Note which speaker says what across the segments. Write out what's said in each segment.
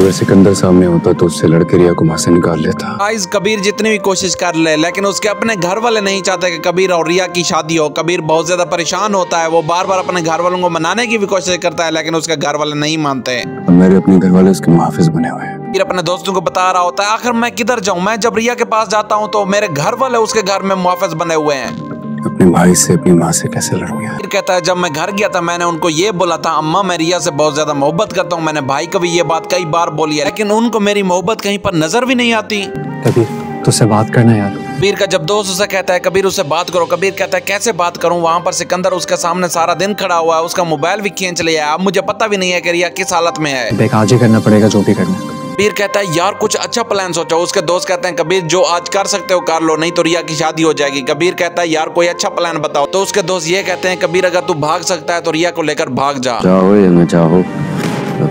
Speaker 1: अगर सिकंदर सामने होता तो उससे लड़के रिया को वहां से निकाल लेता।
Speaker 2: गाइस कबीर जितनी भी कोशिश कर ले लेकिन उसके अपने घर वाले नहीं चाहते कि कबीर और रिया की शादी हो। कबीर बहुत ज्यादा परेशान होता है, वो बार बार अपने घर वालों को मनाने की भी कोशिश करता है लेकिन उसके घर वाले नहीं मानते।
Speaker 1: मेरे अपने घर वाले उसके मुहाफिज बने हुए हैं।
Speaker 2: कबीर अपने दोस्तों को बता रहा होता है आखिर मैं किधर जाऊं, मैं जब रिया के पास जाता हूं तो मेरे घर वाले उसके घर में मुहाफिज बने हुए हैं।
Speaker 1: अपने भाई से अपनी माँ से कैसे लड़ूंगा।
Speaker 2: फिर कहता है जब मैं घर गया था मैंने उनको ये बोला था अम्मा मैं रिया से बहुत ज्यादा मोहब्बत करता हूँ। मैंने भाई को भी ये बात कई बार बोली है लेकिन उनको मेरी मोहब्बत कहीं पर नजर भी नहीं आती।
Speaker 1: कबीर तुझसे बात करना यार।
Speaker 2: कबीर का जब दोस्त उसे कहता है कबीर उससे बात करो, कबीर कहता है कैसे बात करूं, वहां पर सिकंदर उसके सामने सारा दिन खड़ा हुआ है, उसका मोबाइल भी खींच लिया है, अब मुझे पता भी नहीं है कि रिया किस हालत में है।
Speaker 1: आज ही करना पड़ेगा जो भी करना।
Speaker 2: कबीर कहता है यार कुछ अच्छा प्लान सोचो। उसके दोस्त कहते हैं कबीर जो आज कर सकते हो कर लो, नहीं तो रिया की शादी हो जाएगी। कबीर कहता है यार कोई अच्छा प्लान बताओ। तो उसके दोस्त ये कहते हैं कबीर अगर तू भाग सकता है तो रिया को लेकर भाग जा।
Speaker 1: चाहो या ना चाहो,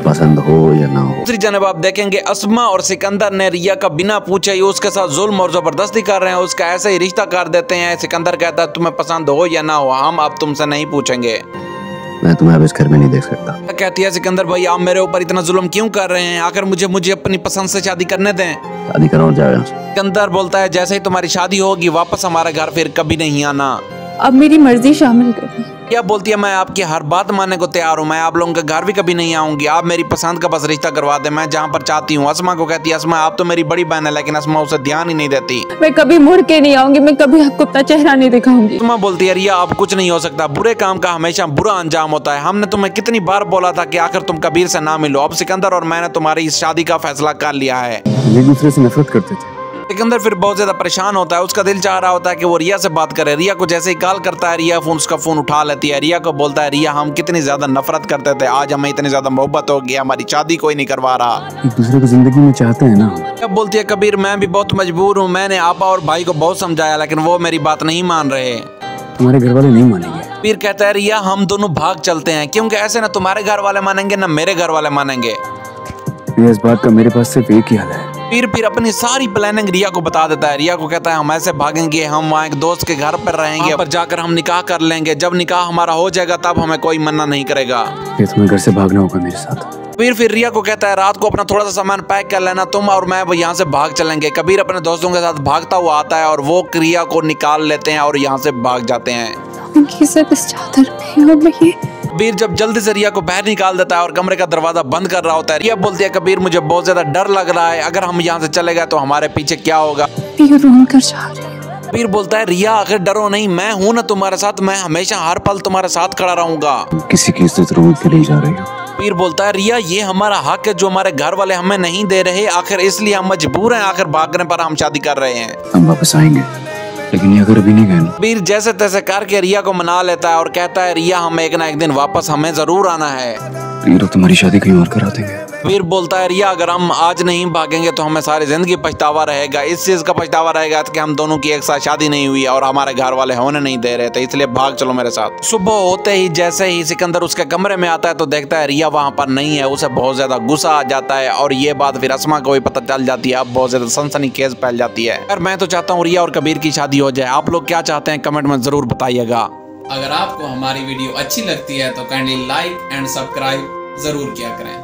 Speaker 1: पसंद हो या ना हो।
Speaker 2: दूसरी जानब आप देखेंगे अस्मा और सिकंदर ने रिया का बिना पूछे ही उसके साथ जुल्म और जबरदस्ती कर रहे हैं, उसका ऐसे ही रिश्ता कर देते हैं। सिकंदर कहता है तुम्हें पसंद हो या ना हो हम अब तुमसे नहीं पूछेंगे,
Speaker 1: मैं तुम्हें अब इस घर में नहीं देख सकता।
Speaker 2: कहती है सिकंदर भाई आप मेरे ऊपर इतना जुल्म क्यों कर रहे हैं, आखिर मुझे अपनी पसंद से शादी करने दें।
Speaker 1: शादी करो और जाओ।
Speaker 2: सिकंदर बोलता है जैसे ही तुम्हारी शादी होगी वापस हमारे घर फिर कभी नहीं आना।
Speaker 3: अब मेरी मर्जी शामिल करनी।
Speaker 2: क्या बोलती है मैं आपकी हर बात मानने को तैयार हूँ, मैं आप लोगों के घर भी कभी नहीं आऊंगी, आप मेरी पसंद का बस रिश्ता करवा दे, मैं जहाँ पर चाहती हूँ। अस्मा को कहती है अस्मा आप तो मेरी बड़ी बहन है, लेकिन अस्मा उसे ध्यान ही नहीं देती।
Speaker 3: मैं कभी मुड़ के नहीं आऊंगी, मैं कभी आपको अपना चेहरा नहीं दिखाऊंगी।
Speaker 2: अस्मा बोलती है रिया अब कुछ नहीं हो सकता, बुरे काम का हमेशा बुरा अंजाम होता है, हमने तुम्हें कितनी बार बोला था कि आखिर तुम कबीर से ना मिलो। अब सिकंदर और मैंने तुम्हारी इस शादी का फैसला कर लिया है।
Speaker 1: एक दूसरे से नफरत करते थे।
Speaker 2: सिकंदर फिर बहुत ज्यादा परेशान होता है, उसका दिल चाह रहा होता है कि वो रिया से बात करे। रिया को जैसे ही कॉल करता है रिया उसका फोन उठा लेती है। रिया को बोलता है रिया हम कितनी ज्यादा नफरत करते थे, आज हमें इतनी ज्यादा मोहब्बत हो गई, हमारी शादी कोई नहीं करवा रहा।
Speaker 1: एक दूसरे को जिंदगी में चाहते हैं ना।
Speaker 2: अब बोलती है कबीर मैं भी बहुत मजबूर हूँ, मैंने आपा और भाई को बहुत समझाया लेकिन वो मेरी बात नहीं मान रहे।
Speaker 1: तुम्हारे घर वाले नहीं मानेंगे।
Speaker 2: कबीर कहता है रिया हम दोनों भाग चलते हैं, क्योंकि ऐसे ना तुम्हारे घर वाले मानेंगे ना मेरे घर वाले मानेंगे।
Speaker 1: इस बात का मेरे पास सिर्फ एक ही हल है।
Speaker 2: फिर अपनी सारी प्लानिंग रिया को बता देता है। रिया को कहता है हम ऐसे भागेंगे, हम वहाँ एक दोस्त के घर पर रहेंगे, पर जाकर हम निकाह कर लेंगे, जब निकाह हमारा हो जाएगा तब हमें कोई मना नहीं करेगा।
Speaker 1: फिर तुम्हें घर से भागना होगा मेरे साथ।
Speaker 2: फिर रिया को कहता है रात को अपना थोड़ा सा सामान पैक कर लेना, तुम और मैं यहाँ से भाग चलेंगे। कबीर अपने दोस्तों के साथ भागता हुआ आता है और वो रिया को निकाल लेते हैं और यहाँ से भाग जाते हैं। कबीर जब जल्दी से रिया को बाहर निकाल देता है और कमरे का दरवाजा बंद कर रहा होता है, रिया बोलती है कबीर मुझे बहुत ज्यादा डर लग रहा है, अगर हम यहाँ से चले गए तो हमारे पीछे क्या होगा। कबीर बोलता है रिया आखिर डरो नहीं, मैं हूँ ना तुम्हारे साथ, मैं हमेशा हर पल तुम्हारे साथ खड़ा रहूंगा।
Speaker 1: किसी की इज्जत रोक के नहीं जा रही हो।
Speaker 2: कबीर बोलता है रिया ये हमारा हक है जो हमारे घर वाले हमें नहीं दे रहे, आखिर इसलिए हम मजबूर हैं, आखिर भागने पर हम शादी कर रहे हैं।
Speaker 1: हम वापस आएंगे लेकिन ये अगर अभी नहीं गए।
Speaker 2: कबीर जैसे तैसे करके रिया को मना लेता है और कहता है रिया हम एक ना एक दिन वापस हमें जरूर आना है।
Speaker 1: तो तुम्हारी शादी कहीं और करा देंगे।
Speaker 2: कबीर बोलता है रिया अगर हम आज नहीं भागेंगे तो हमें सारी जिंदगी पछतावा रहेगा, इस चीज का पछतावा रहेगा कि हम दोनों की एक साथ शादी नहीं हुई और हमारे घर वाले होने नहीं दे रहे थे, इसलिए भाग चलो मेरे साथ। सुबह होते ही जैसे ही सिकंदर उसके कमरे में आता है तो देखता है रिया वहां पर नहीं है, उसे बहुत ज्यादा गुस्सा आ जाता है और ये बात फिर अस्मा को भी पता चल जाती है। अब बहुत ज्यादा सनसनीखेज फैल जाती है। और मैं तो चाहता हूँ रिया और कबीर की शादी हो जाए, आप लोग क्या चाहते हैं कमेंट में जरूर बताइएगा।
Speaker 4: अगर आपको हमारी वीडियो अच्छी लगती है तो काइंडली लाइक एंड सब्सक्राइब जरूर किया करें।